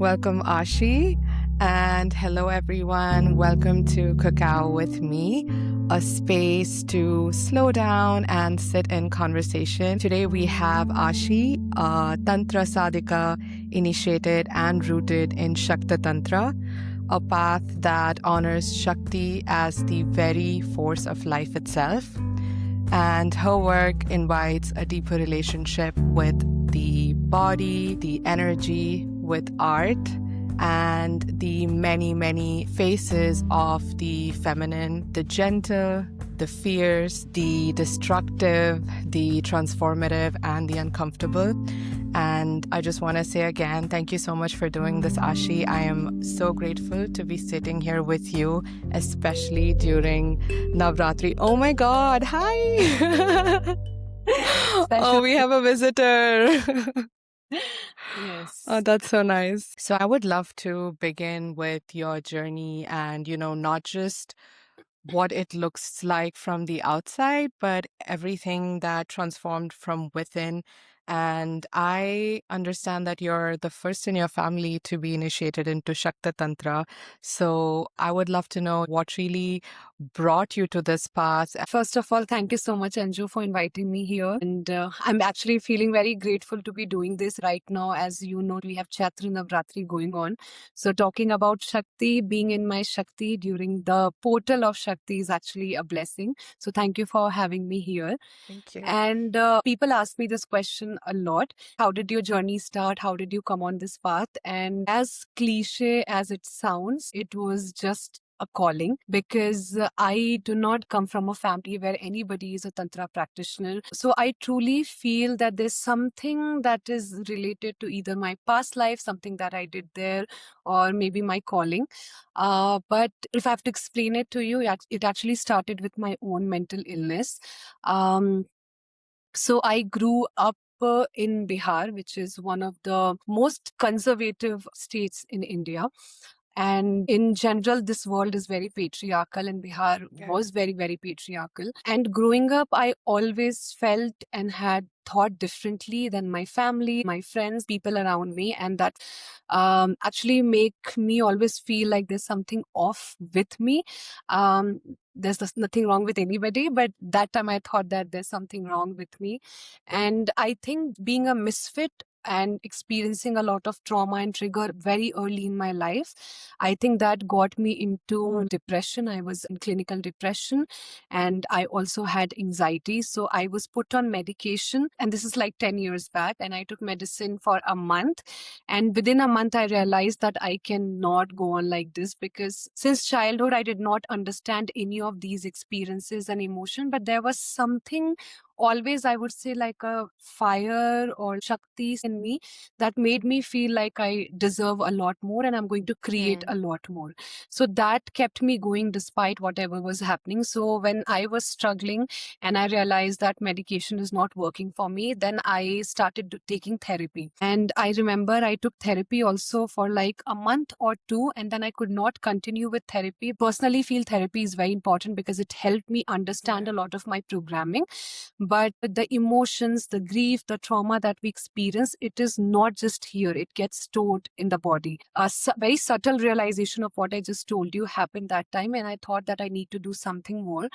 Welcome, Ashi. And hello, everyone. Welcome to Cacao with Me, a space to slow down and sit in conversation. Today, we have Ashi, a Tantra Sadhika initiated and rooted in Shakta Tantra, a path that honors Shakti as the very force of life itself. And her work invites a deeper relationship with the body, the energy, with art, and the many, many faces of the feminine, the gentle, the fierce, the destructive, the transformative, and the uncomfortable. And I just want to say again, thank you so much for doing this, Ashi. I am so grateful to be sitting here with you, especially during Navratri. Oh my God, hi! Oh, we have a visitor. Yes. Oh, that's so nice. So I would love to begin with your journey and, not just what it looks like from the outside, but everything that transformed from within. And I understand that you're the first in your family to be initiated into Shakta Tantra. So I would love to know what really brought you to this path. First of all, thank you so much, Anju, for inviting me here. And I'm actually feeling very grateful to be doing this right now. As you know, we have Chaitra Navratri going on. So talking about Shakti, being in my Shakti during the portal of Shakti is actually a blessing. So thank you for having me here. Thank you. And people ask me this question a lot. How did your journey start? How did you come on this path? And as cliche as it sounds, it was just a calling because I do not come from a family where anybody is a Tantra practitioner. So I truly feel that there's something that is related to either my past life, something that I did there, or maybe my calling. But if I have to explain it to you, it actually started with my own mental illness. So I grew up in Bihar, which is one of the most conservative states in India. And in general, this world is very patriarchal, and Bihar was very, very patriarchal. And growing up, I always felt and had thought differently than my family, my friends, people around me. And that actually make me always feel like there's something off with me. There's nothing wrong with anybody, but that time I thought that there's something wrong with me. And I think being a misfit and experiencing a lot of trauma and trigger very early in my life, I think that got me into depression. I was in clinical depression and I also had anxiety. So I was put on medication, and this is like 10 years back, and I took medicine for a month. And within a month, I realized that I cannot go on like this because since childhood, I did not understand any of these experiences and emotion, but there was something always, I would say, like a fire or Shakti in me that made me feel like I deserve a lot more and I'm going to create a lot more. So that kept me going despite whatever was happening. So when I was struggling and I realized that medication is not working for me, then I started taking therapy. And I remember I took therapy also for like a month or two, and then I could not continue with therapy. Personally, feel therapy is very important because it helped me understand a lot of my programming. But the emotions, the grief, the trauma that we experience, it is not just here, it gets stored in the body. A very subtle realization of what I just told you happened that time, and I thought that I need to do something more.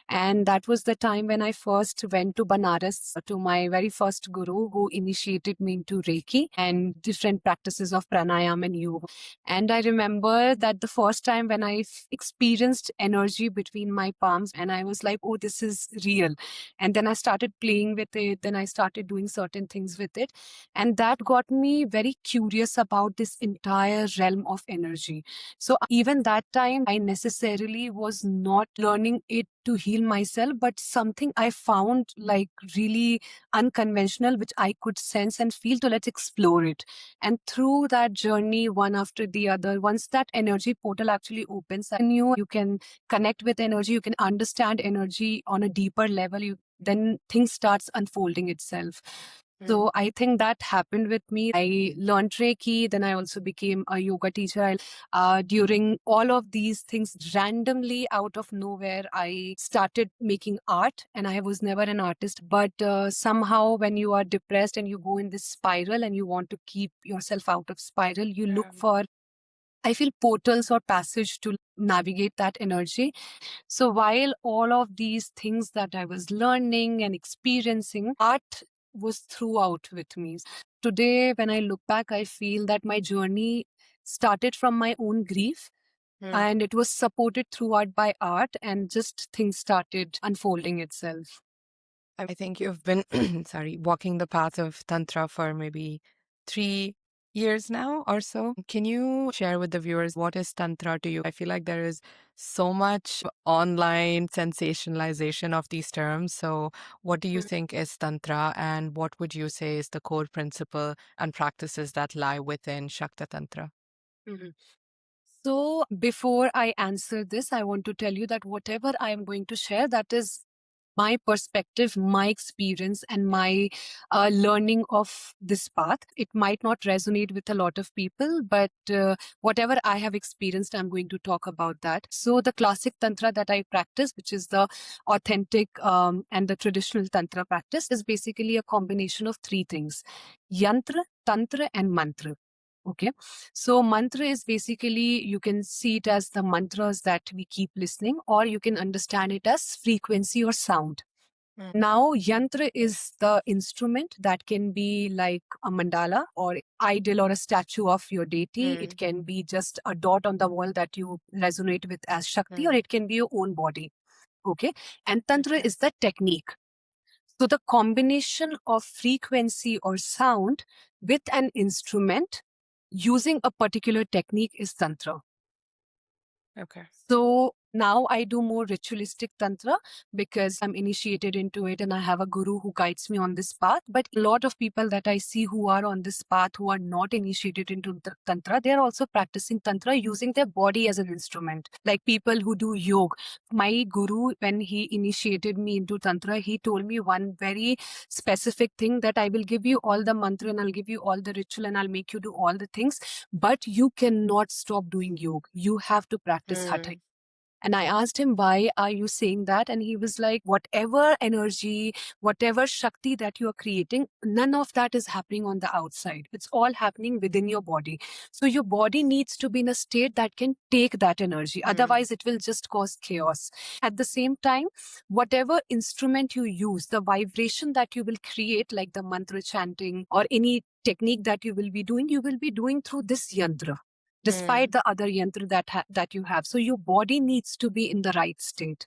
And that was the time when I first went to Banaras to my very first guru, who initiated me into Reiki and different practices of pranayama and yoga. And I remember that the first time when I experienced energy between my palms, and I was like, oh, this is real. And then I started playing with it, then I started doing certain things with it. And that got me very curious about this entire realm of energy. So even that time, I necessarily was not learning it to heal myself, but something I found like really unconventional, which I could sense and feel, to let's explore it. And through that journey, one after the other, once that energy portal actually opens and you can connect with energy, you can understand energy on a deeper level, then things starts unfolding itself. So I think that happened with me. I learned Reiki, then I also became a yoga teacher. During all of these things, randomly out of nowhere, I started making art, and I was never an artist. But somehow, when you are depressed and you go in this spiral and you want to keep yourself out of spiral, you look for, I feel, portals or passage to navigate that energy. So while all of these things that I was learning and experiencing, art was throughout with me. Today, when I look back, I feel that my journey started from my own grief and it was supported throughout by art, and just things started unfolding itself. I think you've been, sorry, walking the path of Tantra for maybe 3 years now or so. Can you share with the viewers what is Tantra to you? I feel like there is so much online sensationalization of these terms. So, what do you think is Tantra, and what would you say is the core principle and practices that lie within Shakta Tantra? Mhm. So, before I answer this, I want to tell you that whatever I am going to share, that is my perspective, my experience, and my learning of this path. It might not resonate with a lot of people, but whatever I have experienced, I'm going to talk about that. So, the classic Tantra that I practice, which is the authentic and the traditional Tantra practice, is basically a combination of three things: Yantra, Tantra, and Mantra. Okay. So mantra is basically, you can see it as the mantras that we keep listening, or you can understand it as frequency or sound. Now, yantra is the instrument that can be like a mandala or idol or a statue of your deity. It can be just a dot on the wall that you resonate with as Shakti, or it can be your own body. Okay. And tantra is the technique. So the combination of frequency or sound with an instrument using a particular technique is tantra. Okay. So now I do more ritualistic tantra because I'm initiated into it and I have a guru who guides me on this path. But a lot of people that I see who are on this path, who are not initiated into the tantra, they're also practicing tantra using their body as an instrument. Like people who do yoga. My guru, when he initiated me into tantra, he told me one very specific thing, that I will give you all the mantra and I'll give you all the ritual and I'll make you do all the things, but you cannot stop doing yoga. You have to practice hatha. And I asked him, why are you saying that? And he was like, whatever energy, whatever Shakti that you are creating, none of that is happening on the outside. It's all happening within your body. So your body needs to be in a state that can take that energy. Otherwise, it will just cause chaos. At the same time, whatever instrument you use, the vibration that you will create, like the mantra chanting or any technique that you will be doing through this yantra, despite the other yantra that you have. So your body needs to be in the right state.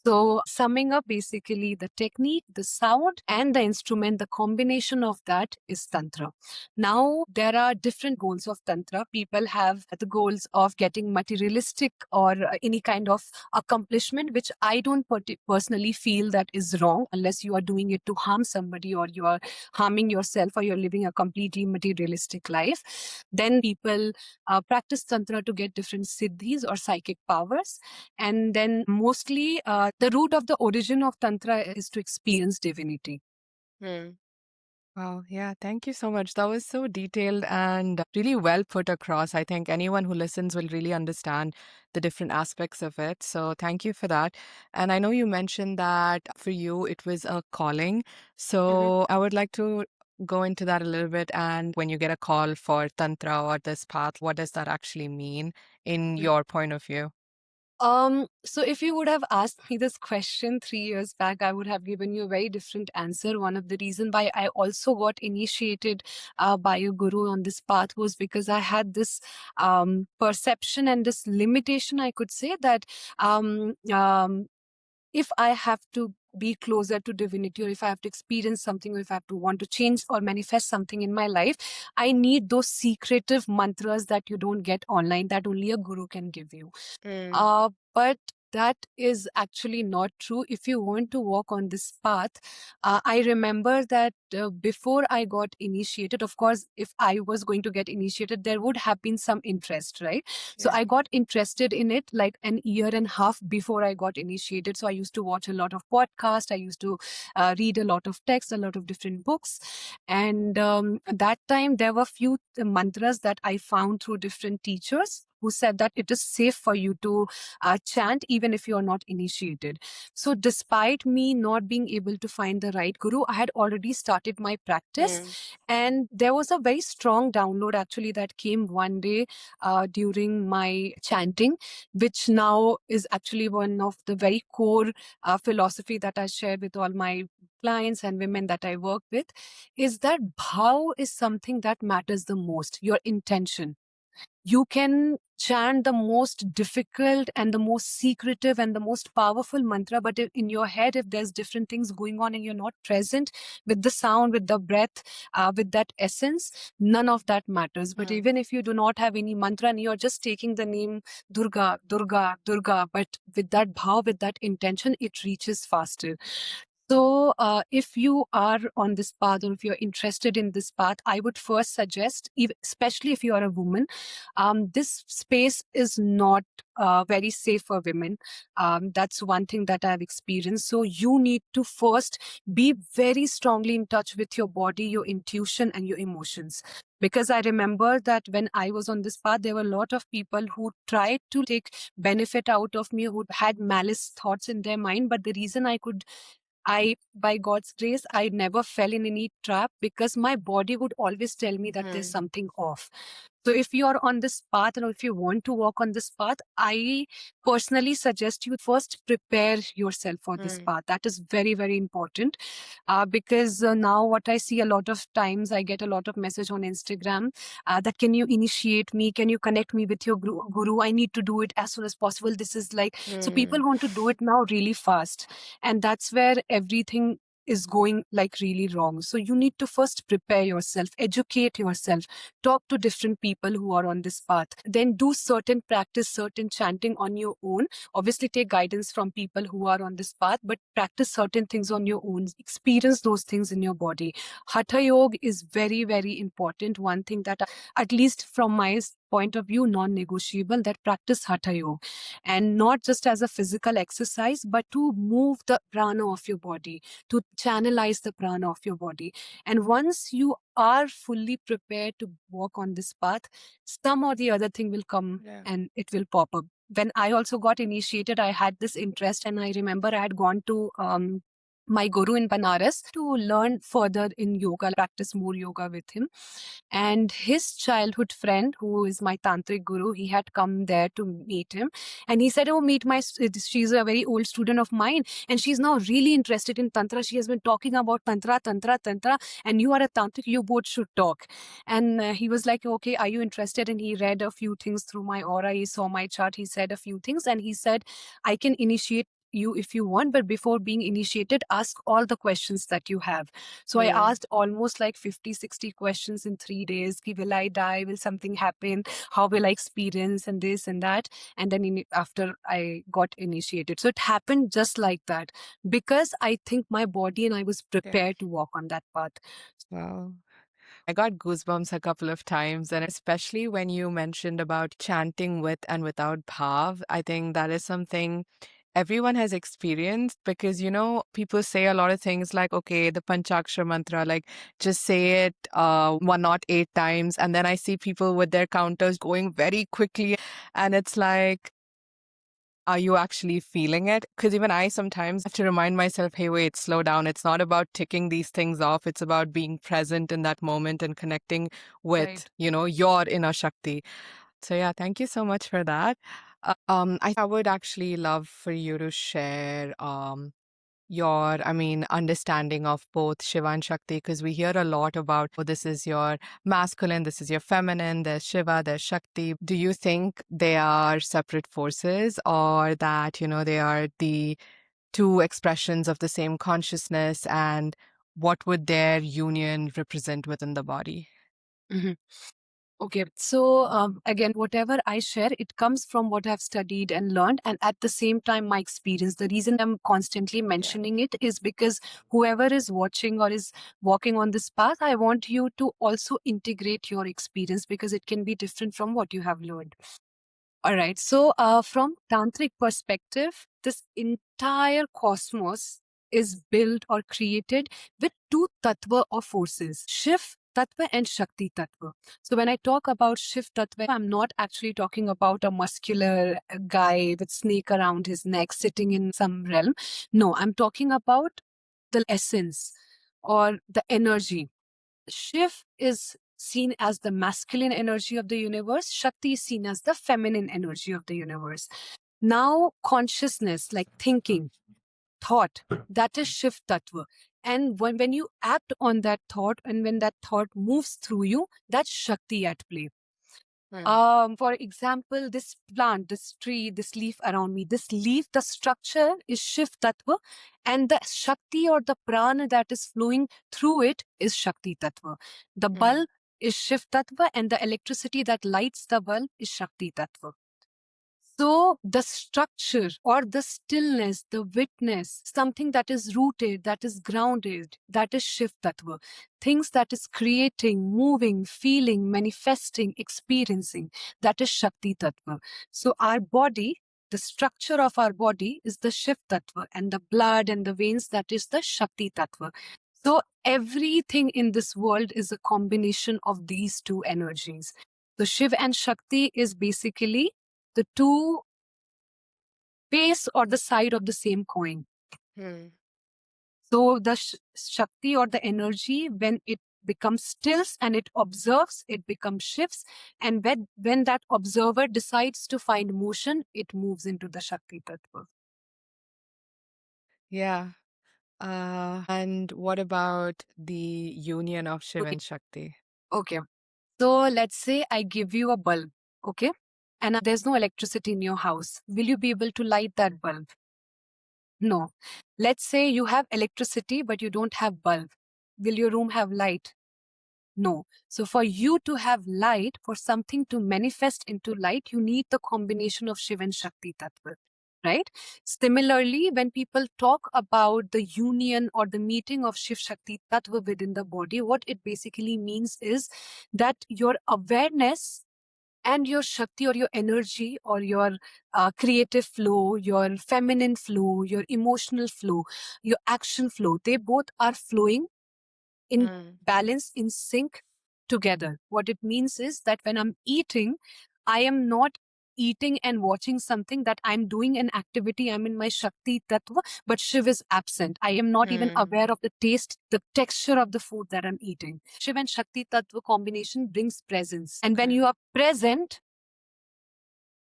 So summing up, basically the technique, the sound and the instrument, the combination of that is Tantra. Now there are different goals of Tantra. People have the goals of getting materialistic or any kind of accomplishment, which I don't personally feel that is wrong, unless you are doing it to harm somebody or you are harming yourself or you're living a completely materialistic life. Then people practice Tantra to get different siddhis or psychic powers. And then mostly the root of the origin of Tantra is to experience divinity. Wow, yeah, thank you so much. That was so detailed and really well put across. I think anyone who listens will really understand the different aspects of it. So thank you for that. And I know you mentioned that for you it was a calling. So I would like to go into that a little bit. And when you get a call for Tantra or this path, what does that actually mean in your point of view? So if you would have asked me this question 3 years back, I would have given you a very different answer. One of the reasons why I also got initiated by a guru on this path was because I had this perception and this limitation, I could say, that um, um, if I have to be closer to divinity, or if I have to experience something, or if I have to want to change or manifest something in my life, I need those secretive mantras that you don't get online, that only a guru can give you. But that is actually not true. If you want to walk on this path, I remember that before I got initiated, of course, if I was going to get initiated, there would have been some interest, right? So Yeah. I got interested in it like an year and a half before I got initiated. So I used to watch a lot of podcasts. I used to read a lot of text, a lot of different books. And that time there were few mantras that I found through different teachers who said that it is safe for you to chant even if you are not initiated. So despite me not being able to find the right guru, I had already started my practice. And there was a very strong download actually that came one day during my chanting, which now is actually one of the very core philosophy that I share with all my clients and women that I work with, is that bhav is something that matters the most, your intention. You can chant the most difficult and the most secretive and the most powerful mantra, but in your head, if there's different things going on and you're not present with the sound, with the breath, with that essence, none of that matters. But even if you do not have any mantra and you're just taking the name Durga, Durga, Durga, but with that bhav, with that intention, it reaches faster. So, if you are on this path or if you're interested in this path, I would first suggest, especially if you are a woman, this space is not very safe for women. That's one thing that I've experienced. So, you need to first be very strongly in touch with your body, your intuition, and your emotions. Because I remember that when I was on this path, there were a lot of people who tried to take benefit out of me, who had malice thoughts in their mind. But the reason by God's grace, I never fell in any trap because my body would always tell me that there's something off. So if you are on this path or if you want to walk on this path, I personally suggest you first prepare yourself for this path. That is very, very important. Because now what I see a lot of times, I get a lot of message on Instagram that can you initiate me? Can you connect me with your guru? I need to do it as soon as possible. This is like, so people want to do it now really fast. And that's where everything is going like really wrong. So you need to first prepare yourself, educate yourself, talk to different people who are on this path, then do certain practice, certain chanting on your own. Obviously take guidance from people who are on this path, but practice certain things on your own, experience those things in your body. Hatha yoga is very, very important. One thing that, at least from my point of view, non-negotiable, that practice hatha yoga, and not just as a physical exercise, but to move the prana of your body, to channelize the prana of your body. And once you are fully prepared to walk on this path, some or the other thing will come and it will pop up. When I also got initiated, I had this interest, and I remember I had gone to my guru in Banaras to learn further in yoga, practice more yoga with him. And his childhood friend, who is my tantric guru, he had come there to meet him. And he said, oh, meet she's a very old student of mine. And she's now really interested in Tantra. She has been talking about Tantra. And you are a Tantric, you both should talk. And he was like, okay, are you interested? And he read a few things through my aura. He saw my chart. He said a few things. And he said, I can initiate you if you want, but before being initiated, ask all the questions that you have. So I asked almost like 50-60 questions in 3 days. Will I die? Will something happen? How will I experience? And this and that. And then after I got initiated. So it happened just like that, because I think my body and I was prepared to walk on that path. Wow. I got goosebumps a couple of times, and especially when you mentioned about chanting with and without bhav, I think that is something everyone has experienced because, people say a lot of things like, okay, the Panchakshara mantra, like just say it 108 times. And then I see people with their counters going very quickly. And it's like, are you actually feeling it? Because even I sometimes have to remind myself, hey, wait, slow down. It's not about ticking these things off. It's about being present in that moment and connecting with, Right. your inner Shakti. So yeah, thank you so much for that. I would actually love for you to share your, understanding of both Shiva and Shakti, because we hear a lot about, oh, this is your masculine, this is your feminine, there's Shiva, there's Shakti. Do you think they are separate forces, or that, they are the two expressions of the same consciousness, and what would their union represent within the body? Mhm. Okay, so again, whatever I share, it comes from what I've studied and learned, and at the same time, my experience. The reason I'm constantly Yeah. mentioning it is because whoever is watching or is walking on this path, I want you to also integrate your experience because it can be different from what you have learned. All right, so from tantric perspective, this entire cosmos is built or created with two tattva or forces, Shiv tattva and Shakti tattva. So when I talk about Shiv tattva, I'm not actually talking about a muscular guy with snake around his neck sitting in some realm. No, I'm talking about the essence or the energy. Shiv is seen as the masculine energy of the universe, Shakti is seen as the feminine energy of the universe. Now, consciousness, like thinking, thought, that is Shiv Tattva. And when you act on that thought and when that thought moves through you, that's Shakti at play. Mm. For example, this plant, this tree, this leaf around me, this leaf, the structure is Shiv Tattva, and the Shakti or the prana that is flowing through it is Shakti Tattva. The Mm. bulb is Shiv Tattva, and the electricity that lights the bulb is Shakti Tattva. So the structure or the stillness, the witness, something that is rooted, that is grounded, that is Shiv Tattva. Things that is creating, moving, feeling, manifesting, experiencing, that is Shakti Tattva. So our body, the structure of our body is the Shiv Tattva, and the blood and the veins, that is the Shakti Tattva. So everything in this world is a combination of these two energies. So Shiv and Shakti is basically the two face or the side of the same coin. Mm. So the Shakti or the energy, when it becomes stills and it observes, it becomes shifts. And when that observer decides to find motion, it moves into the Shakti Tattva. Yeah. And what about the union of Shiv Okay. and Shakti? Okay. So let's say I give you a bulb. Okay. And there's no electricity in your house. Will you be able to light that bulb? No. Let's say you have electricity, but you don't have bulb. Will your room have light? No. So for you to have light, for something to manifest into light, you need the combination of Shiv and Shakti Tattva. Right? Similarly, when people talk about the union or the meeting of Shiv Shakti Tattva within the body, what it basically means is that your awareness and your Shakti or your energy or your creative flow, your feminine flow, your emotional flow, your action flow, they both are flowing in Mm. balance, in sync together. What it means is that when I'm eating, I am not eating and watching something, that I'm doing an activity, I'm in my Shakti Tattva, but Shiv is absent. I am not even Mm. aware of the taste, the texture of the food that I'm eating. Shiv and Shakti Tattva combination brings presence. And when Okay. you are present,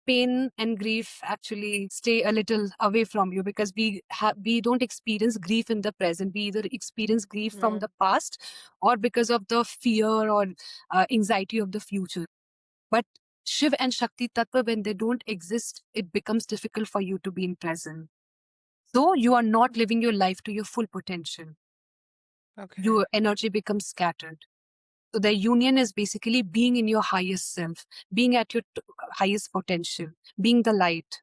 pain and grief actually stay a little away from you, because we don't experience grief in the present. We either experience grief from Mm. the past or because of the fear or anxiety of the future. But Shiv and Shakti Tattva, when they don't exist, it becomes difficult for you to be in present. So you are not living your life to your full potential. Okay. Your energy becomes scattered. So the union is basically being in your highest self, being at your highest potential, being the light.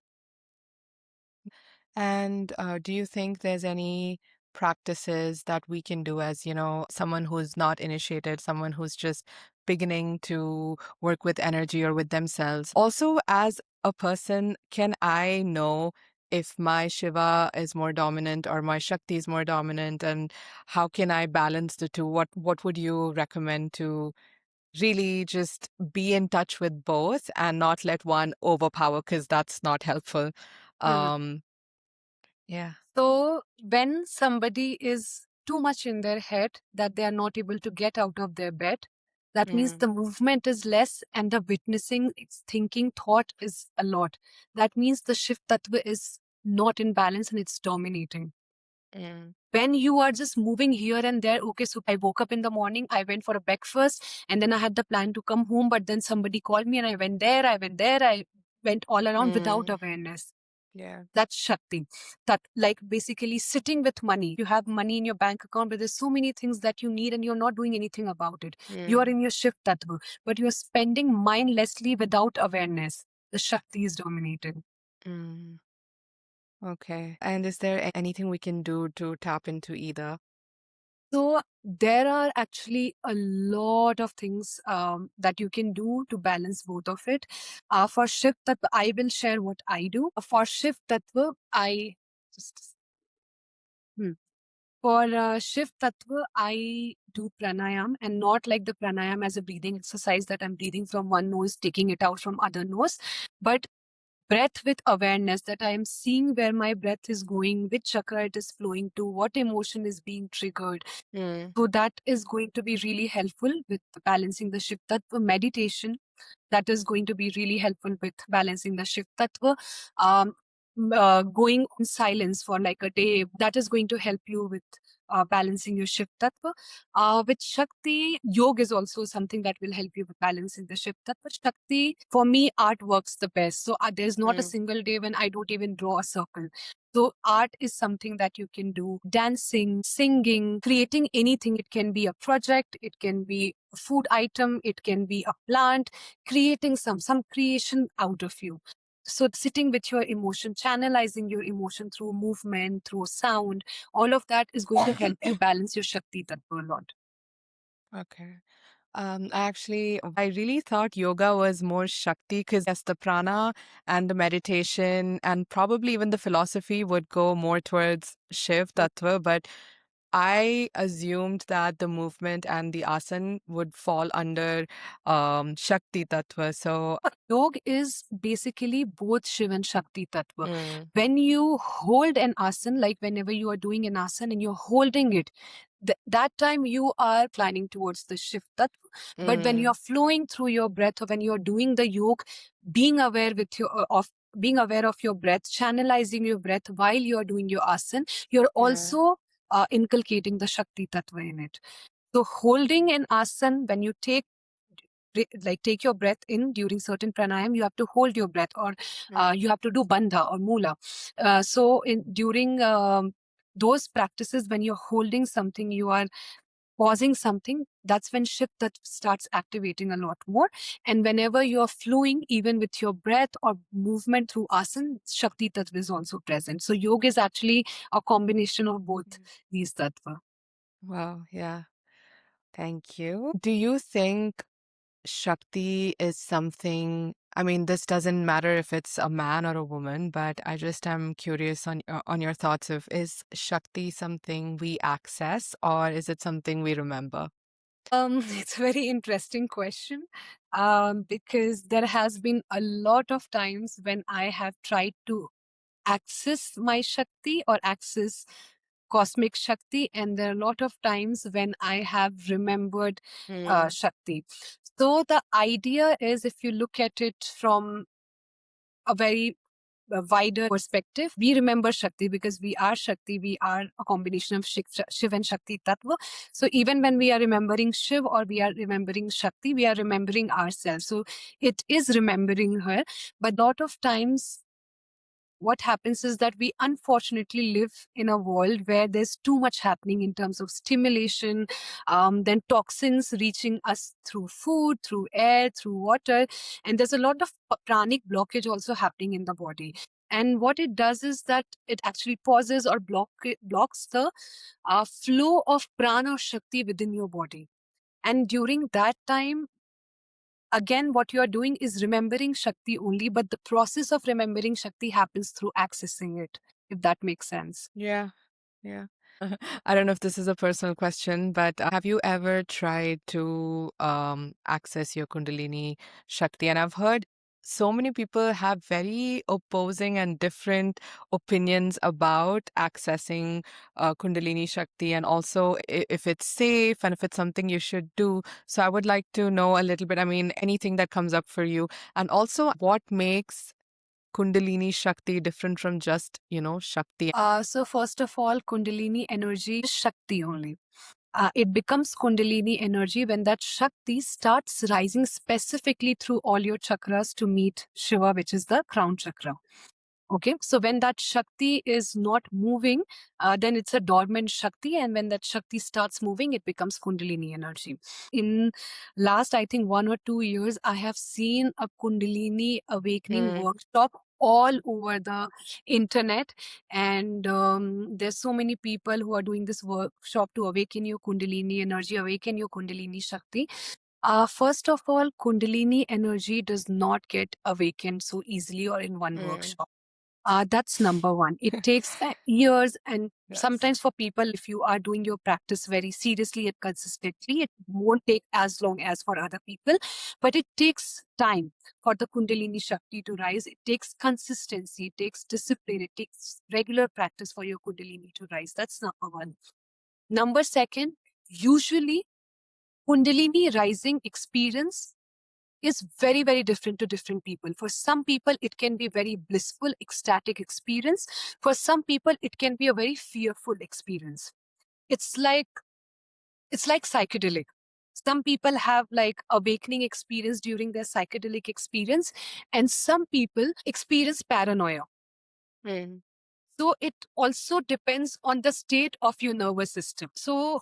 And do you think there's any practices that we can do as, someone who's not initiated, someone who's just beginning to work with energy or with themselves? Also, as a person, can I know if my Shiva is more dominant or my Shakti is more dominant, and how can I balance the two? What would you recommend to really just be in touch with both and not let one overpower, because that's not helpful. Hmm. Um, yeah. So when somebody is too much in their head that they are not able to get out of their bed, that means Mm. the movement is less and the witnessing, its thinking, thought is a lot. That means the Shiv Tattva is not in balance and it's dominating. Mm. When you are just moving here and there, okay, so I woke up in the morning, I went for a breakfast, and then I had the plan to come home, but then somebody called me and I went there, I went all around without Mm. awareness. Yeah. That's Shakti. That, like, basically sitting with money. You have money in your bank account, but there's so many things that you need and you're not doing anything about it. You are Mm. in your Shiv Tattva, but you're spending mindlessly without awareness. The Shakti is dominated. Mm. Okay. And is there anything we can do to tap into either? So there are actually a lot of things that you can do to balance both of it. For Shiv Tattva, I will share what I do. For Shiv Tattva, I just hmm. For Shiv Tattva, I do pranayam, and not like the pranayam as a breathing exercise that I'm breathing from one nose, taking it out from other nose, but breath with awareness, that I am seeing where my breath is going, which chakra it is flowing to, what emotion is being triggered. Mm. So that is going to be really helpful with balancing the Shiv Tattva. Meditation, that is going to be really helpful with balancing the Shiv Tattva. Um, Going on silence for like a day, that is going to help you with balancing your Shiv Tattva. With Shakti, yoga is also something that will help you with balancing the Shiv Tattva. Shakti, for me, art works the best. So there's not a Mm. single day when I don't even draw a circle. So art is something that you can do. Dancing, singing, creating anything. It can be a project, it can be a food item, it can be a plant, creating some creation out of you. So sitting with your emotion, channelizing your emotion through movement, through sound, all of that is going to help you balance your Shakti Tattva a lot. Okay. I really thought yoga was more Shakti because yes, the prana and the meditation and probably even the philosophy would go more towards Shiv Tattva, but I assumed that the movement and the asana would fall under Shakti Tattva. So, Yoga is basically both Shiv and Shakti Tattva. mm, When you hold an asana, like whenever you are doing an asana and you're holding it, that time you are inclining towards the Shiv Tattva. But when mm, you're flowing through your breath, or when you're doing the yoga, being aware with your of being aware of your breath, channelizing your breath while you're doing your asana, you're yeah, also inculcating the Shakti Tattva in it. So holding an asana, when you like take your breath in during certain pranayam, you have to hold your breath, or mm, you have to do bandha or mula. So in during those practices, when you're holding something, you are pausing something, that's when Shiv that starts activating a lot more. And whenever you're flowing, even with your breath or movement through asana, Shakti Tattva is also present. So yoga is actually a combination of both mm. these tattva. Wow, yeah, thank you. Do you think Shakti is something, I mean, this doesn't matter if it's a man or a woman, but I just am curious on your thoughts of is Shakti something we access or is it something we remember? It's a very interesting question, because there has been a lot of times when I have tried to access my Shakti or access cosmic Shakti, and there are a lot of times when I have remembered Mm, Shakti. So the idea is, if you look at it from a very wider perspective, we remember Shakti because we are Shakti. We are a combination of Shiv and Shakti Tattva. So even when we are remembering Shiv or we are remembering Shakti, we are remembering ourselves. So it is remembering her. But a lot of times, what happens is that we unfortunately live in a world where there's too much happening in terms of stimulation, then toxins reaching us through food, through air, through water, and there's a lot of pranic blockage also happening in the body. And what it does is that it actually pauses or blocks the flow of prana or shakti within your body. And during that time, again, what you are doing is remembering Shakti only, but the process of remembering Shakti happens through accessing it, if that makes sense. yeah, yeah. I don't know if this is a personal question, but have you ever tried to access your Kundalini Shakti? And I've heard so many people have very opposing and different opinions about accessing Kundalini Shakti and also if it's safe and if it's something you should do. So I would like to know a little bit, I mean, anything that comes up for you, and also what makes Kundalini Shakti different from just, Shakti. So, first of all, Kundalini energy is Shakti only. It becomes Kundalini energy when that Shakti starts rising specifically through all your chakras to meet Shiva, which is the crown chakra. Okay, so when that Shakti is not moving, then it's a dormant Shakti, and when that Shakti starts moving, it becomes Kundalini energy. In last, I think 1 or 2 years, I have seen a Kundalini awakening Mm. workshop all over the internet, and there's so many people who are doing this workshop to awaken your Kundalini energy, awaken your Kundalini Shakti. First of all, Kundalini energy does not get awakened so easily or in one Mm. workshop. That's number one. It takes years, and Yes. sometimes for people, if you are doing your practice very seriously and consistently, it won't take as long as for other people, but it takes time for the Kundalini Shakti to rise. It takes consistency, it takes discipline, it takes regular practice for your Kundalini to rise. That's number one. Number second, usually Kundalini rising experience is very, very different to different people. For some people, it can be very blissful, ecstatic experience. For some people, it can be a very fearful experience. It's like psychedelic. Some people have like awakening experience during their psychedelic experience, and some people experience paranoia. Mm. So it also depends on the state of your nervous system. So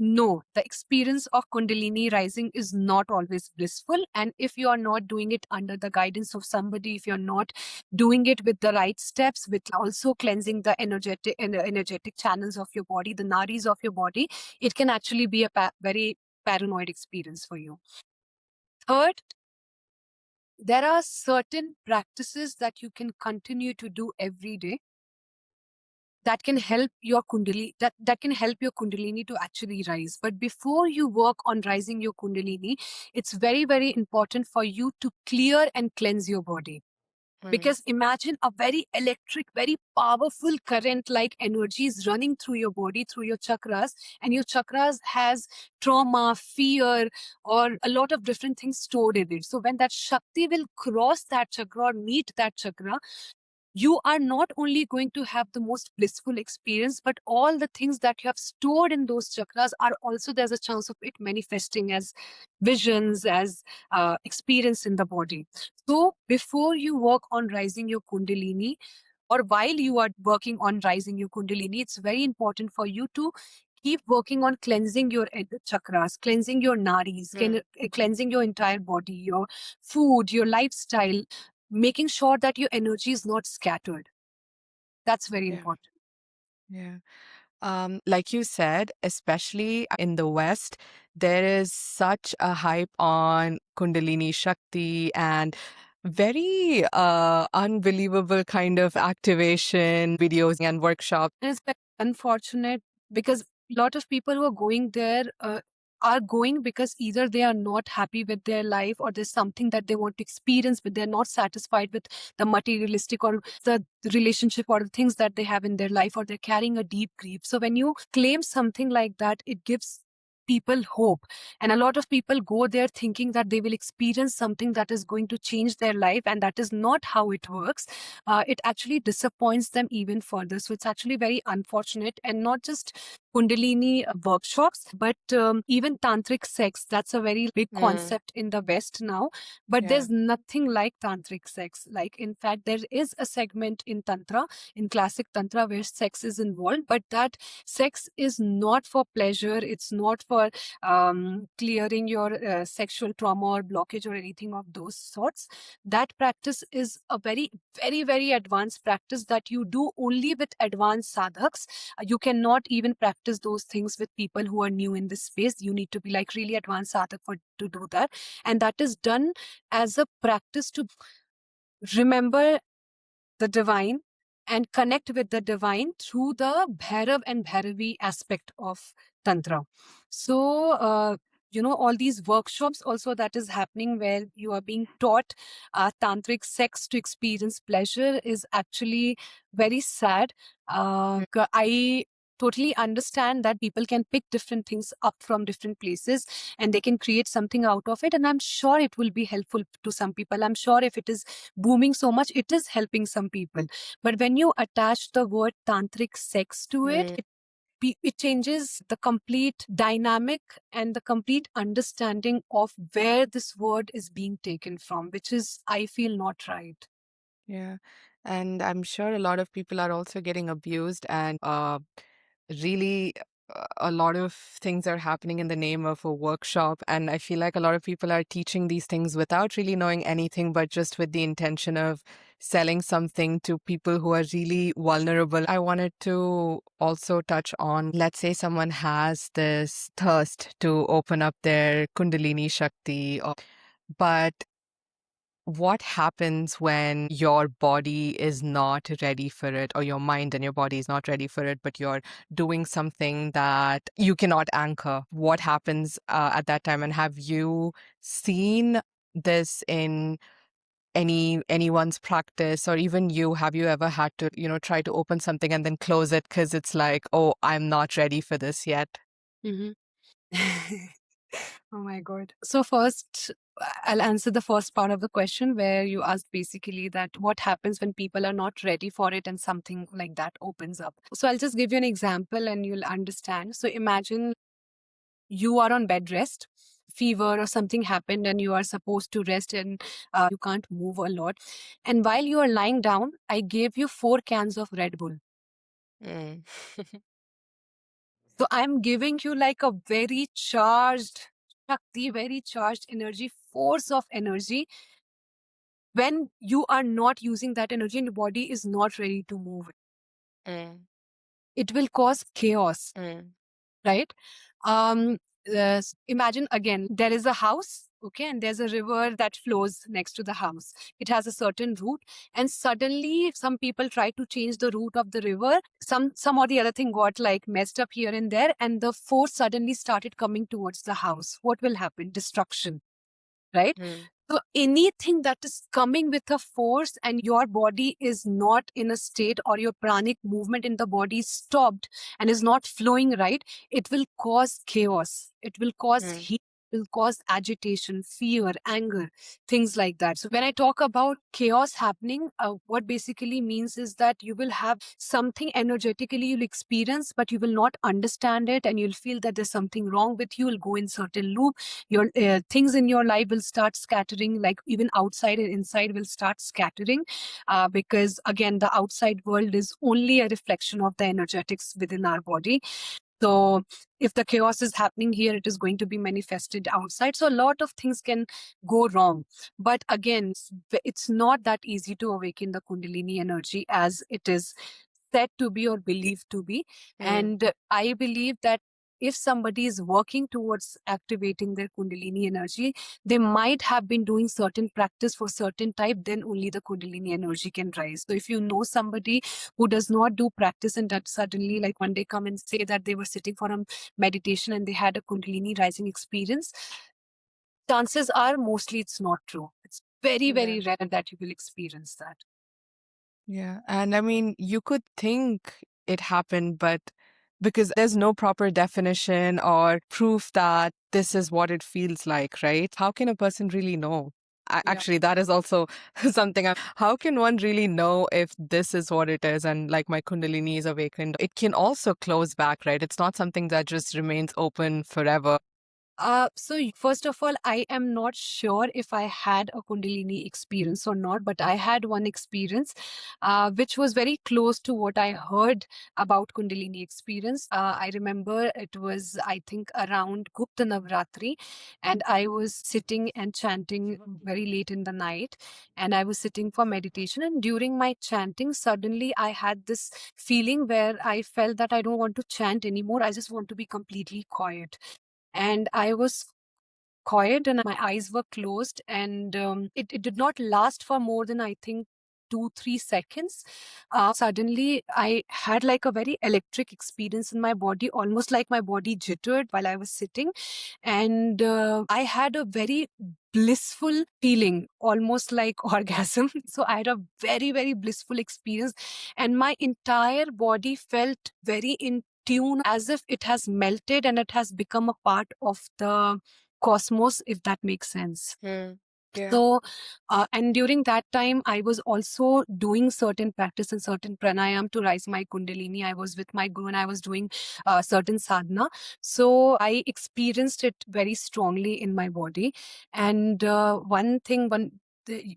no, the experience of Kundalini rising is not always blissful. And if you are not doing it under the guidance of somebody, if you're not doing it with the right steps, with also cleansing the energetic channels of your body, the nadis of your body, it can actually be a very paranoid experience for you. Third, there are certain practices that you can continue to do every day that can help your kundalini that can help your kundalini to actually rise. But before you work on rising your kundalini, it's very, very important for you to clear and cleanse your body. Mm. Because imagine a very electric, very powerful current like energy is running through your body, through your chakras, and your chakras has trauma, fear, or a lot of different things stored in it. So when that Shakti will cross that chakra or meet that chakra, you are not only going to have the most blissful experience, but all the things that you have stored in those chakras are also, there's a chance of it manifesting as visions, as experience in the body. So before you work on rising your Kundalini, or while you are working on rising your Kundalini, it's very important for you to keep working on cleansing your chakras, cleansing your nadis, cleansing your entire body, your food, your lifestyle, making sure that your energy is not scattered. That's very Yeah. important. Yeah. Like you said, especially in the West, there is such a hype on Kundalini Shakti and very unbelievable kind of activation videos and workshops. And it's very unfortunate because a lot of people who are going there are going because either they are not happy with their life, or there's something that they want to experience, but they're not satisfied with the materialistic or the relationship or the things that they have in their life, or they're carrying a deep grief. So when you claim something like that, it gives people hope. And a lot of people go there thinking that they will experience something that is going to change their life, and that is not how it works. It actually disappoints them even further. So it's actually very unfortunate. And not just Kundalini workshops, but even tantric sex. That's a very big concept in the West now. But Yeah. there's nothing like tantric sex. Like, in fact, there is a segment in Tantra, in classic Tantra, where sex is involved, but that sex is not for pleasure. It's not for clearing your sexual trauma or blockage or anything of those sorts. That practice is a very, very, very advanced practice that you do only with advanced sadhaks. You cannot even practice those things with people who are new in this space. You need to be like really advanced sadhak to do that. And that is done as a practice to remember the divine and connect with the divine through the Bhairav and Bhairavi aspect of Tantra. So, all these workshops also that is happening where you are being taught tantric sex to experience pleasure is actually very sad. I totally understand that people can pick different things up from different places and they can create something out of it. And I'm sure it will be helpful to some people. I'm sure if it is booming so much, it is helping some people. But when you attach the word tantric sex to it, it changes the complete dynamic and the complete understanding of where this word is being taken from, which is, I feel, not right. Yeah. And I'm sure a lot of people are also getting abused, and really a lot of things are happening in the name of a workshop. And I feel like a lot of people are teaching these things without really knowing anything, but just with the intention of selling something to people who are really vulnerable. I wanted to also touch on, let's say someone has this thirst to open up their Kundalini Shakti, but what happens when your body is not ready for it, or your mind and your body is not ready for it, but you're doing something that you cannot anchor? What happens at that time? And have you seen this in anyone's practice, or even you? Have you ever had to, try to open something and then close it because it's like, oh, I'm not ready for this yet? Mhm. Oh my God. So first, I'll answer the first part of the question where you asked basically that what happens when people are not ready for it and something like that opens up. So I'll just give you an example and you'll understand. So imagine you are on bed rest, fever or something happened and you are supposed to rest, and you can't move a lot. And while you are lying down, I gave you 4 cans of Red Bull. Mm. So I'm giving you like a very charged Shakti, very charged energy, force of energy. When you are not using that energy and your body is not ready to move, Mm. it will cause chaos, Mm. right? Um, Imagine again, there is a house, okay, and there's a river that flows next to the house. It has a certain route, and suddenly some people try to change the route of the river. Some or the other thing got like messed up here and there, and the force suddenly started coming towards the house. What will happen? Destruction, right? Mm. So anything that is coming with a force and your body is not in a state, or your pranic movement in the body is stopped and is not flowing right, it will cause chaos. It will cause Mm. heat, will cause agitation, fear, anger, things like that. So when I talk about chaos happening, what basically means is that you will have something energetically you'll experience, but you will not understand it, and you'll feel that there's something wrong with you. You'll go in certain loop. Your things in your life will start scattering, like even outside and inside will start scattering, because again, the outside world is only a reflection of the energetics within our body. So if the chaos is happening here, it is going to be manifested outside. So a lot of things can go wrong. But again, it's not that easy to awaken the Kundalini energy as it is said to be or believed to be. Mm. And I believe that if somebody is working towards activating their Kundalini energy, they might have been doing certain practice for certain type, then only the Kundalini energy can rise. So if you know somebody who does not do practice and that suddenly like one day come and say that they were sitting for a meditation and they had a Kundalini rising experience, chances are mostly it's not true. It's very, Yeah. very rare that you will experience that. Yeah. And I mean, you could think it happened, but because there's no proper definition or proof that this is what it feels like, right? How can a person really know? Yeah. Actually, that is also something. How can one really know if this is what it is and like my Kundalini is awakened? It can also close back, right? It's not something that just remains open forever. First of all, I am not sure if I had a Kundalini experience or not, but I had one experience, which was very close to what I heard about Kundalini experience. I remember it was, I think, around Gupta Navratri, and I was sitting and chanting very late in the night, and I was sitting for meditation. And during my chanting, suddenly I had this feeling where I felt that I don't want to chant anymore. I just want to be completely quiet, and I was quiet and my eyes were closed, and it did not last for more than I think 2-3 seconds. Suddenly I had like a very electric experience in my body, almost like my body jittered while I was sitting, and I had a very blissful feeling, almost like orgasm. So I had a very, very blissful experience, and my entire body felt very in tune, as if it has melted and it has become a part of the cosmos, if that makes sense. Hmm. Yeah. So, and during that time, I was also doing certain practice and certain pranayam to rise my Kundalini. I was with my guru and I was doing certain sadhana. So I experienced it very strongly in my body. And one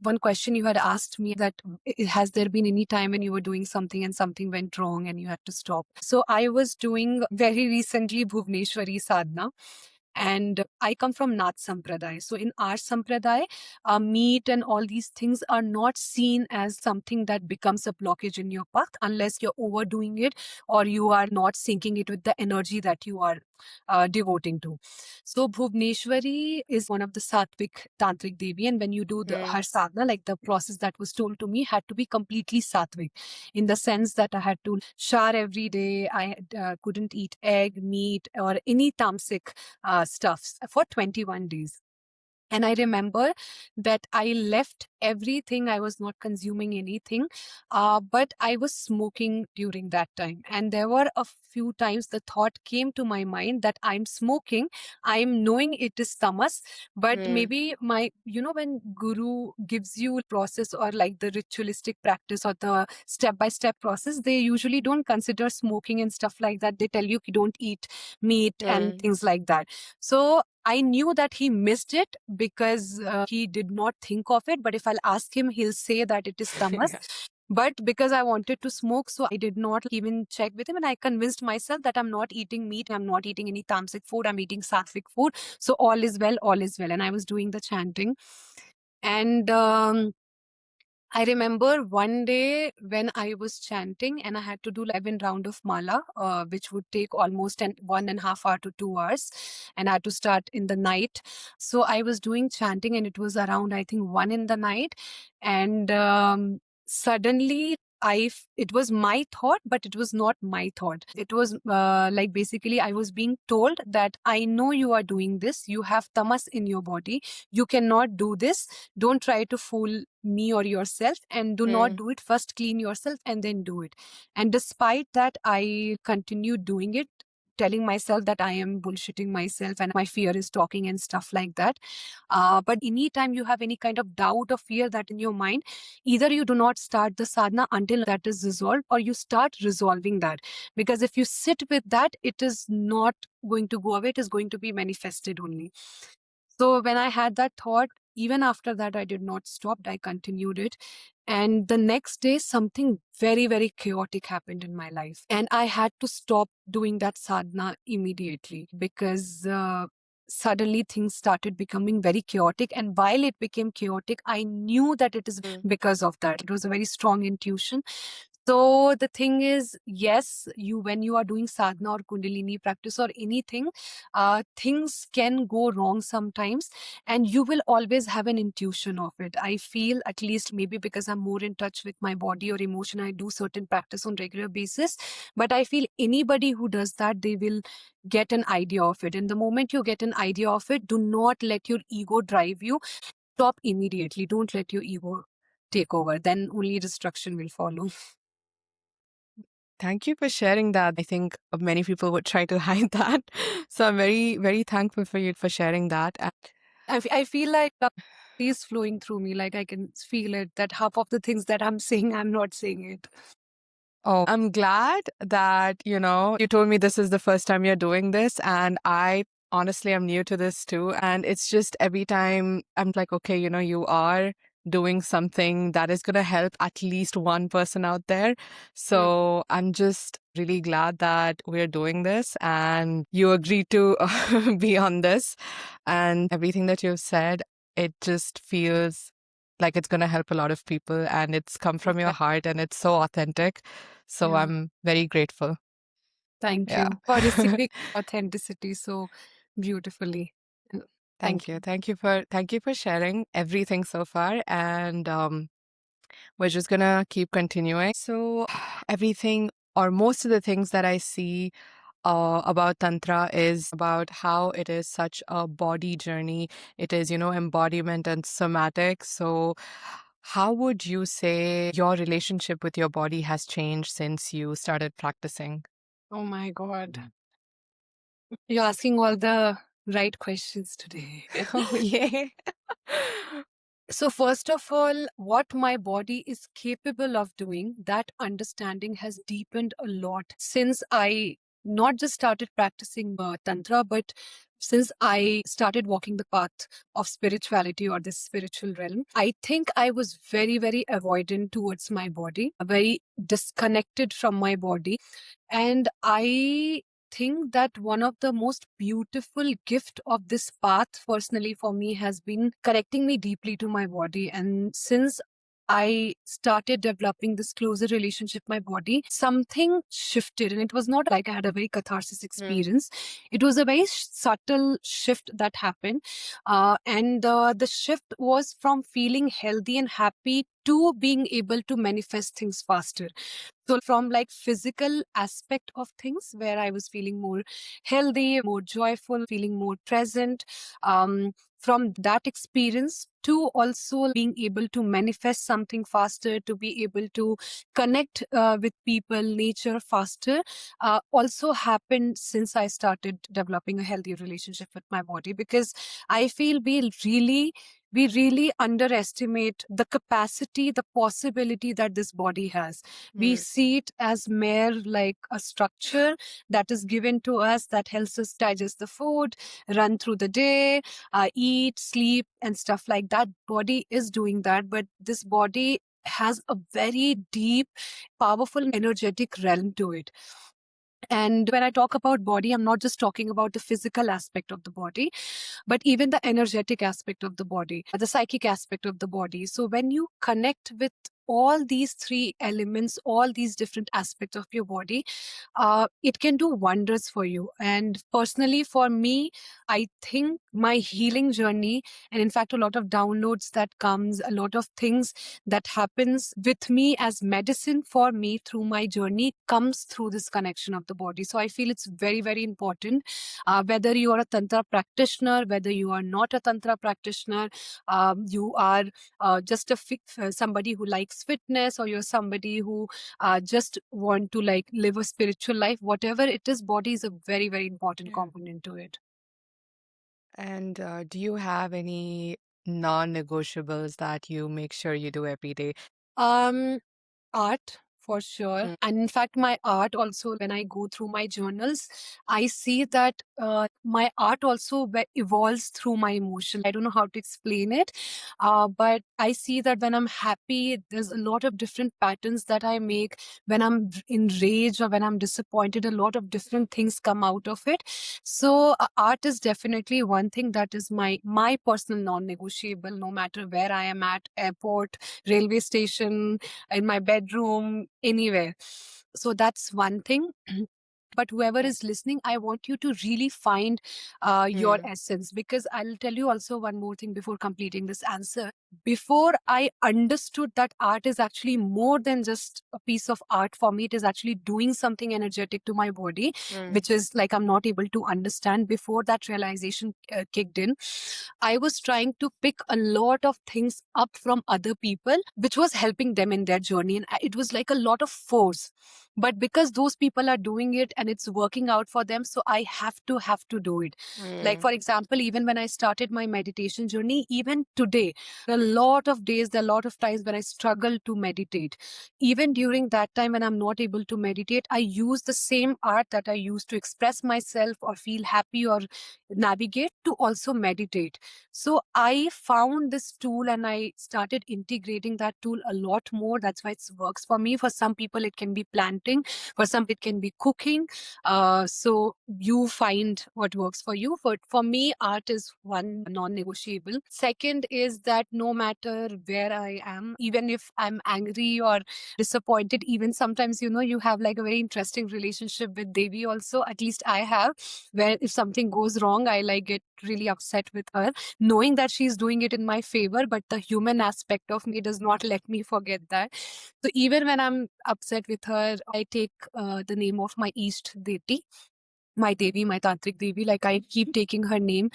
one question you had asked me that has there been any time when you were doing something and something went wrong and you had to stop? So I was doing very recently Bhuvneshwari sadhana. And I come from Nath Sampradaya. So in our Sampradaya, meat and all these things are not seen as something that becomes a blockage in your path unless you're overdoing it or you are not syncing it with the energy that you are devoting to. So Bhuvneshwari is one of the Sattvic Tantric Devi. And when you do her sadhana, like the process that was told to me had to be completely Sattvic in the sense that I had to shower every day. I couldn't eat egg, meat, or any tamasic stuffs for 21 days. And I remember that I left everything. I was not consuming anything, but I was smoking during that time. And there were a few times the thought came to my mind that I'm smoking. I'm knowing it is tamas, but maybe when Guru gives you process or like the ritualistic practice or the step-by-step process, they usually don't consider smoking and stuff like that. They tell you don't eat meat and things like that. So I knew that he missed it because he did not think of it. But if I'll ask him, he'll say that it is tamas. But because I wanted to smoke, so I did not even check with him. And I convinced myself that I'm not eating meat. I'm not eating any tamasic food. I'm eating sattvic food. So all is well, all is well. And I was doing the chanting. And I remember one day when I was chanting and I had to do 11 round of mala, which would take almost 1.5 hours to 2 hours. And I had to start in the night. So I was doing chanting and it was around, I think, 1 in the night. And suddenly it was my thought, but it was not my thought. It was like basically I was being told that I know you are doing this. You have tamas in your body. You cannot do this. Don't try to fool me or yourself, and do not do it. First clean yourself and then do it. And despite that, I continued doing it, telling myself that I am bullshitting myself and my fear is talking and stuff like that. But anytime you have any kind of doubt or fear that in your mind, either you do not start the sadhana until that is resolved, or you start resolving that. Because if you sit with that, it is not going to go away. It is going to be manifested only. So when I had that thought, even after that, I did not stop. I continued it. And the next day, something very, very chaotic happened in my life. And I had to stop doing that sadhana immediately because suddenly things started becoming very chaotic. And while it became chaotic, I knew that it is because of that. It was a very strong intuition. So the thing is, yes, when you are doing sadhana or kundalini practice or anything, things can go wrong sometimes, and you will always have an intuition of it. I feel, at least maybe because I'm more in touch with my body or emotion, I do certain practice on regular basis. But I feel anybody who does that, they will get an idea of it. And the moment you get an idea of it, do not let your ego drive you. Stop immediately. Don't let your ego take over. Then only destruction will follow. Thank you for sharing that. I think many people would try to hide that. So I'm very, very thankful for you for sharing that. I feel like is flowing through me. Like I can feel it, that half of the things that I'm saying, I'm not saying it. Oh, I'm glad that, you told me this is the first time you're doing this. And I honestly am new to this too. And it's just every time I'm like, okay, you are doing something that is going to help at least one person out there. So I'm just really glad that we're doing this and you agreed to be on this. And everything that you've said, it just feels like it's going to help a lot of people, and it's come from your heart and it's so authentic. So Yeah. I'm very grateful. Thank Yeah. you for receiving authenticity so beautifully. Thank you. Thank you for sharing everything so far. And we're just gonna keep continuing. So everything or most of the things that I see about Tantra is about how it is such a body journey. It is, embodiment and somatic. So how would you say your relationship with your body has changed since you started practicing? Oh my God. You're asking all the right questions today. Oh, yeah. So first of all, what my body is capable of doing, that understanding has deepened a lot since I not just started practicing Tantra, but since I started walking the path of spirituality or this spiritual realm, I think I was very, very avoidant towards my body, very disconnected from my body. And I think that one of the most beautiful gift of this path personally for me has been connecting me deeply to my body. And since I started developing this closer relationship with my body, something shifted. And it was not like I had a very catharsis experience. It was a very subtle shift that happened. And the shift was from feeling healthy and happy to being able to manifest things faster. So from like physical aspect of things where I was feeling more healthy, more joyful, feeling more present, from that experience to also being able to manifest something faster, to be able to connect with people, nature faster, also happened since I started developing a healthy relationship with my body. Because I feel we really underestimate the capacity, the possibility that this body has. We see it as mere like a structure that is given to us that helps us digest the food, run through the day, eat, sleep, and stuff like that. Body is doing that, but this body has a very deep, powerful, energetic realm to it. And when I talk about body, I'm not just talking about the physical aspect of the body, but even the energetic aspect of the body, the psychic aspect of the body. So when you connect with all these three elements, all these different aspects of your body, it can do wonders for you. And personally, for me, I think my healing journey, and in fact, a lot of downloads that comes, a lot of things that happens with me as medicine for me through my journey comes through this connection of the body. So I feel it's very, very important. Whether you are a Tantra practitioner, whether you are not a Tantra practitioner, you are just somebody who likes fitness, or you're somebody who just want to like live a spiritual life, whatever it is, body is a very, very important component to it. And do you have any non-negotiables that you make sure you do every day? Um, Art for sure. Mm. And in fact, my art also, when I go through my journals, I see that my art also evolves through my emotion. I don't know how to explain it, but I see that when I'm happy, there's a lot of different patterns that I make. When I'm in rage or when I'm disappointed, a lot of different things come out of it. So art is definitely one thing that is my personal non-negotiable, no matter where I am at, airport, railway station, in my bedroom, anywhere. So that's one thing. But whoever is listening, I want you to really find your essence, because I'll tell you also one more thing before completing this answer. Before I understood that art is actually more than just a piece of art for me, it is actually doing something energetic to my body, which is like I'm not able to understand. Before that realization kicked in, I was trying to pick a lot of things up from other people, which was helping them in their journey. And it was like a lot of force. But because those people are doing it and it's working out for them, so I have to do it. Like, for example, even when I started my meditation journey, even today, there are a lot of days, there are a lot of times when I struggle to meditate. Even during that time when I'm not able to meditate, I use the same art that I use to express myself or feel happy or navigate to also meditate. So I found this tool and I started integrating that tool a lot more. That's why it works for me. For some people, it can be planting. For some, it can be cooking. So you find what works for you. But for me, art is one non-negotiable. Second is that no matter where I am, even if I'm angry or disappointed, even sometimes, you have like a very interesting relationship with Devi also. At least I have, where if something goes wrong, I like get really upset with her, knowing that she's doing it in my favor, but the human aspect of me does not let me forget that. So even when I'm upset with her, I take the name of my East deity, my Devi, my Tantric Devi. Like, I keep taking her name.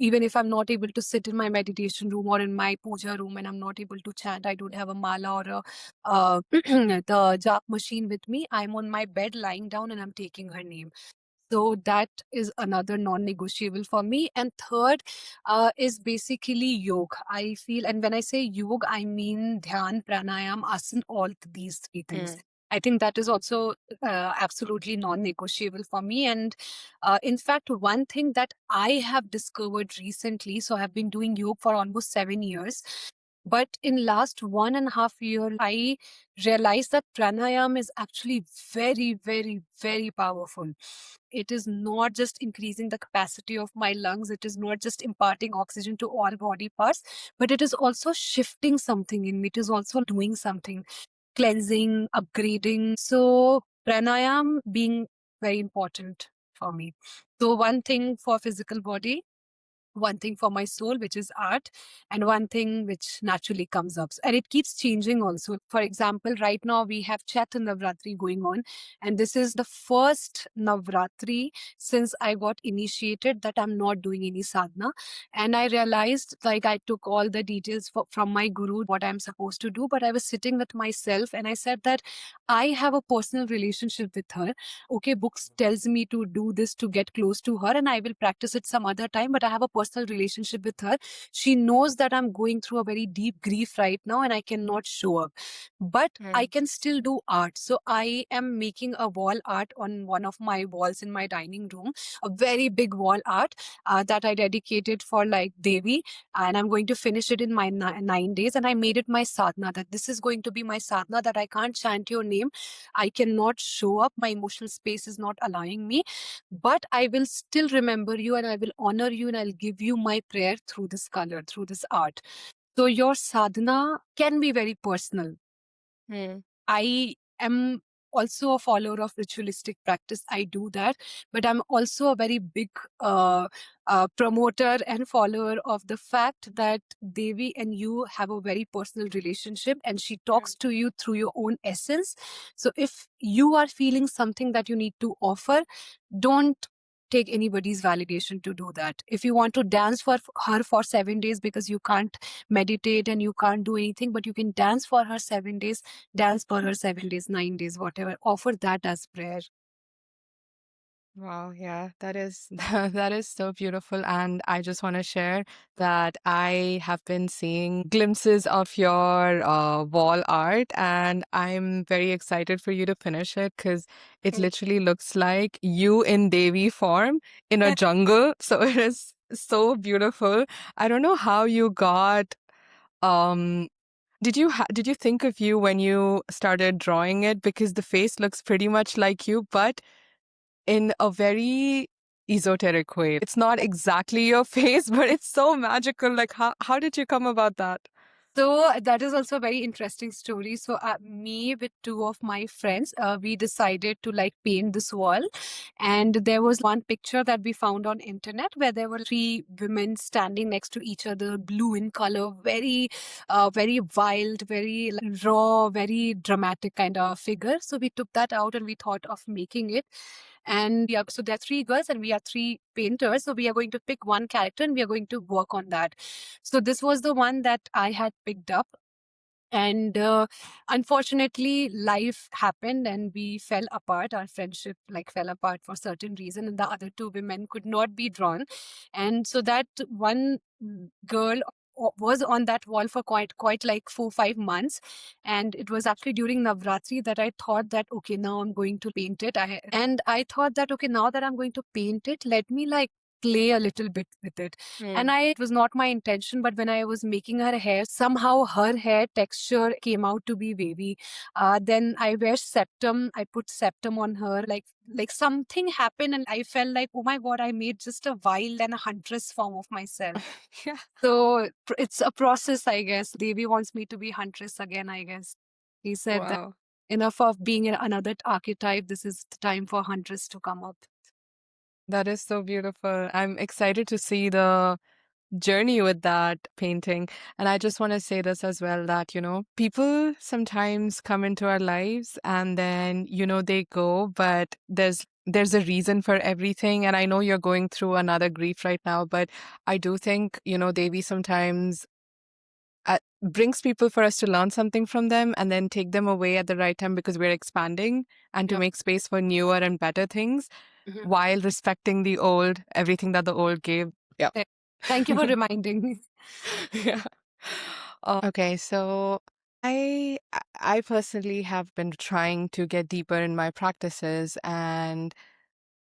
Even if I'm not able to sit in my meditation room or in my puja room and I'm not able to chant, I don't have a mala or the jap machine with me, I'm on my bed lying down and I'm taking her name. So that is another non-negotiable for me. And third is basically yoga. I feel, and when I say yoga, I mean dhyan, pranayam, asana, all these three things. I think that is also absolutely non-negotiable for me. And in fact, one thing that I have discovered recently, so I have been doing yoga for almost 7 years, but in last 1.5 year, I realized that pranayam is actually very, very, very powerful. It is not just increasing the capacity of my lungs. It is not just imparting oxygen to all body parts, but it is also shifting something in me. It is also doing something, cleansing, upgrading. So pranayam being very important for me. So one thing for physical body, one thing for my soul, which is art, and one thing which naturally comes up. And it keeps changing also. For example, right now we have Chaitra Navratri going on, and this is the first Navratri since I got initiated that I'm not doing any sadhana. And I realized, like, I took all the details from my guru, what I'm supposed to do, but I was sitting with myself and I said that I have a personal relationship with her. Okay, books tells me to do this to get close to her, and I will practice it some other time, but I have a personal relationship with her. She knows that I'm going through a very deep grief right now and I cannot show up, but I can still do art. So I am making a wall art on one of my walls in my dining room, a very big wall art that I dedicated for like Devi, and I'm going to finish it in my 9 days. And I made it my sadhana, that this is going to be my sadhana, that I can't chant your name, I cannot show up, my emotional space is not allowing me, but I will still remember you and I will honor you and I'll give you my prayer through this color, through this art. So your sadhana can be very personal. Hmm. I am also a follower of ritualistic practice. I do that, but I'm also a very big promoter and follower of the fact that Devi and you have a very personal relationship and she talks to you through your own essence. So if you are feeling something that you need to offer, don't take anybody's validation to do that. If you want to dance for her for 7 days because you can't meditate and you can't do anything, but you can dance for her 7 days, dance for her 7 days, 9 days, whatever. Offer that as prayer. Wow, yeah, that is that is so beautiful. And I just want to share that I have been seeing glimpses of your wall art, and I'm very excited for you to finish it because it literally looks like you in Devi form in a jungle. So it is so beautiful. I don't know how you got um did you think of you when you started drawing it, because the face looks pretty much like you, but in a very esoteric way. It's not exactly your face, but it's so magical. Like, how did you come about that? So that is also a very interesting story. So me with two of my friends, we decided to like paint this wall, and there was one picture that we found on internet where there were three women standing next to each other, blue in color, very, very wild, very like, raw, very dramatic kind of figure. So we took that out and we thought of making it. And yeah, so there are three girls and we are three painters. So we are going to pick one character and we are going to work on that. So this was the one that I had picked up. And unfortunately, life happened and we fell apart. Our friendship like fell apart for certain reason, and the other two women could not be drawn. And so that one girl was on that wall for quite like 4-5 months. And it was actually during Navratri that I thought that okay, now I'm going to paint it. I thought that okay, now that I'm going to paint it, let me like play a little bit with it. And it was not my intention, but when I was making her hair, somehow her hair texture came out to be wavy. Then I wear septum. I put septum on her. Like something happened, and I felt like, oh my god, I made just a wild and a huntress form of myself. Yeah. So it's a process, I guess. Devi wants me to be huntress again, I guess. He said that Wow. enough of being another archetype. This is the time for huntress to come up. That is so beautiful. I'm excited to see the journey with that painting. And I just want to say this as well, that, people sometimes come into our lives and then, they go, but there's a reason for everything. And I know you're going through another grief right now, but I do think, Devi sometimes brings people for us to learn something from them and then take them away at the right time, because we're expanding and to Yeah. make space for newer and better things Mhm. while respecting the old, everything that the old gave. Yeah. Thank you for reminding me. Yeah. Okay, so I personally have been trying to get deeper in my practices, and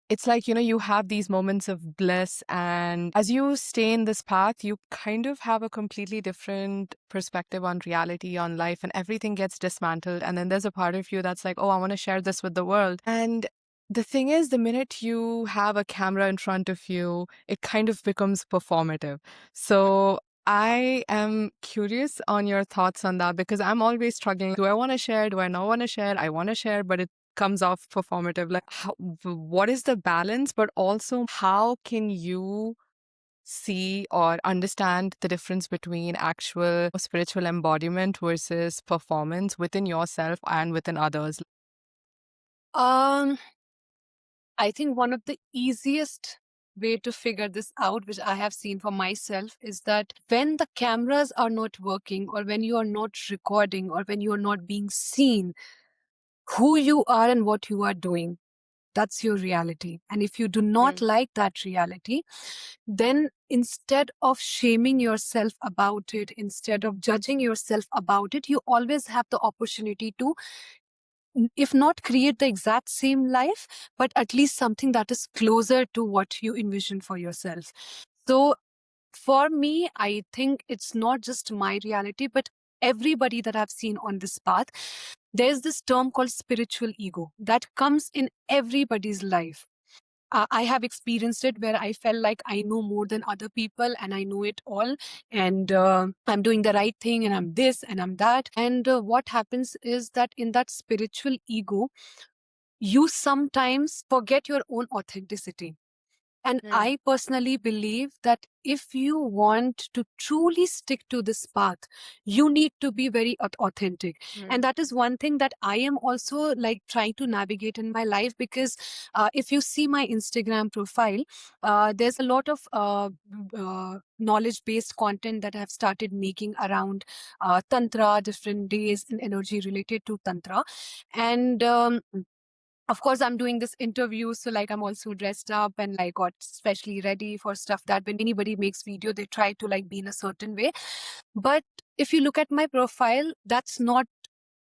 it's like, you have these moments of bliss, and as you stay in this path, you kind of have a completely different perspective on reality, on life, and everything gets dismantled. And then there's a part of you that's like, oh, I want to share this with the world. And the thing is, the minute you have a camera in front of you, it kind of becomes performative. So I am curious on your thoughts on that, because I'm always struggling. Do I want to share? Do I not want to share? I want to share, but it comes off performative. Like, what is the balance? But also, how can you see or understand the difference between actual spiritual embodiment versus performance within yourself and within others? Um, I think one of the easiest way to figure this out, which I have seen for myself, is that when the cameras are not working, or when you are not recording, or when you are not being seen, who you are and what you are doing, that's your reality. And if you do not Mm, like that reality, then instead of shaming yourself about it, instead of judging yourself about it, you always have the opportunity to, if not create the exact same life, but at least something that is closer to what you envision for yourself. So for me, I think it's not just my reality, but everybody that I've seen on this path. There's this term called spiritual ego that comes in everybody's life. I have experienced it where I felt like I know more than other people and I know it all, and I'm doing the right thing, and I'm this and I'm that. And what happens is that in that spiritual ego, you sometimes forget your own authenticity. And mm, I personally believe that if you want to truly stick to this path, you need to be very authentic. mm, And that is one thing that I am also like trying to navigate in my life, because if you see my Instagram profile, there's a lot of knowledge based content that I've started making around Tantra, different days and energy related to Tantra. And of course, I'm doing this interview, so like I'm also dressed up and like got specially ready for stuff that when anybody makes video, they try to like be in a certain way. But if you look at my profile, that's not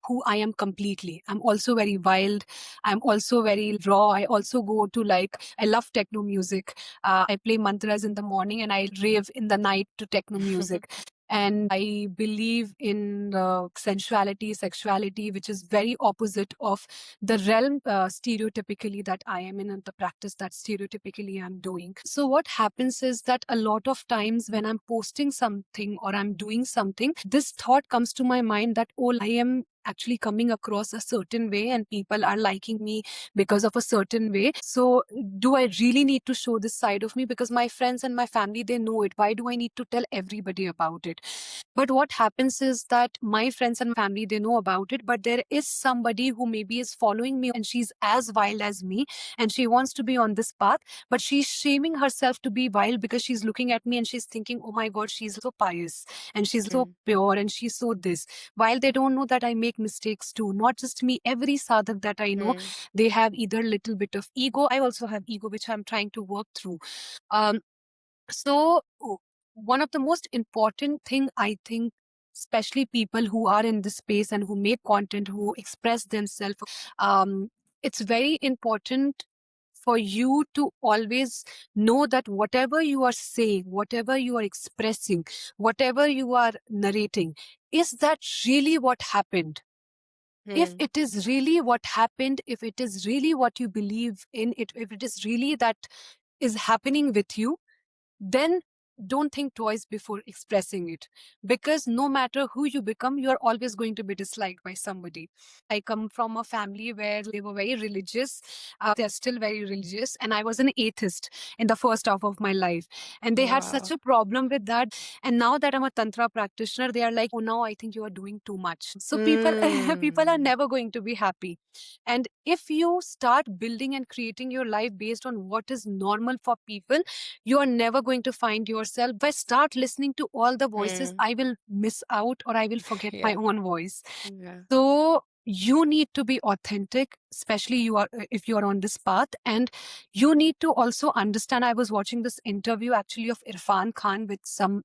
who I am completely. I'm also very wild. I'm also very raw. I also go to like, I love techno music. I play mantras in the morning and I rave in the night to techno music. And I believe in sensuality, sexuality, which is very opposite of the realm stereotypically that I am in, and the practice that stereotypically I'm doing. So what happens is that a lot of times when I'm posting something or I'm doing something, this thought comes to my mind that, oh, I am actually coming across a certain way and people are liking me because of a certain way. So do I really need to show this side of me? Because my friends and my family, they know it. Why do I need to tell everybody about it? But what happens is that my friends and family, they know about it, but there is somebody who maybe is following me and she's as wild as me and she wants to be on this path, but she's shaming herself to be wild because she's looking at me and she's thinking, oh my God, she's so pious and she's so mm, pure and she's so this. While they don't know that I make mistakes too. Not just me, every sadhak that I know, mm, they have either little bit of ego. I also have ego, which I'm trying to work through. Um, so one of the most important thing I think, especially people who are in this space and who make content, who express themselves, um, it's very important for you to always know that whatever you are saying, whatever you are expressing, whatever you are narrating, is that really what happened? If mm, it is really what happened, if it is really what you believe in, it, if it is really that is happening with you, then don't think twice before expressing it. Because no matter who you become, you're always going to be disliked by somebody. I come from a family where they were very religious. They're still very religious. And I was an atheist in the first half of my life. And they had such wow. a problem with that. And now that I'm a Tantra practitioner, they are like, oh, now I think you are doing too much. So people, people are Mm, never going to be happy. And if you start building and creating your life based on what is normal for people, you are never going to find yourself. If I start listening to all the voices, mm, I will miss out or I will forget my yeah, own voice. yeah. So you need to be authentic, especially you are if you are on this path, and you need to also understand. I was watching this interview actually of Irfan Khan with some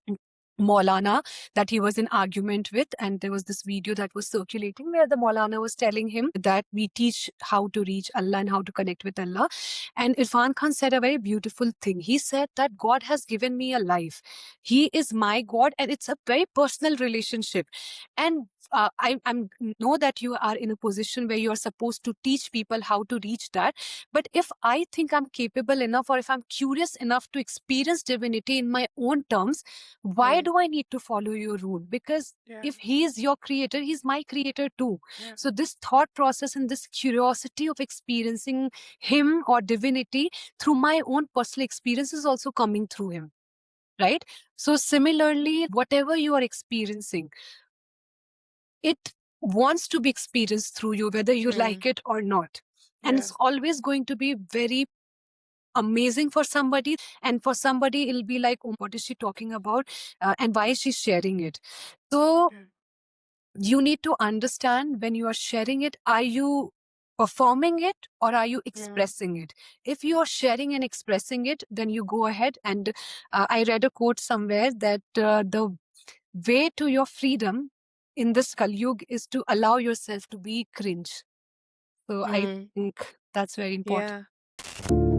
Maulana that he was in argument with, and there was this video that was circulating where the Maulana was telling him that we teach how to reach Allah and how to connect with Allah. And Irfan Khan said a very beautiful thing. He said that God has given me a life. He is my God, and it's a very personal relationship. And I know that you are in a position where you are supposed to teach people how to reach that. But if I think I'm capable enough, or if I'm curious enough to experience divinity in my own terms, why do I need to follow your rule? Because if he is your creator, he's my creator too. So this thought process and this curiosity of experiencing him or divinity through my own personal experience is also coming through him, right? So similarly, whatever you are experiencing, it wants to be experienced through you, whether you like it or not. And it's always going to be very amazing for somebody, and for somebody it'll be like, oh, what is she talking about, and why is she sharing it? So you need to understand, when you are sharing it, are you performing it or are you expressing it? If you are sharing and expressing it, then you go ahead. And I read a quote somewhere that the way to your freedom in this Kalyug is to allow yourself to be cringe. So I think that's very important. Yeah.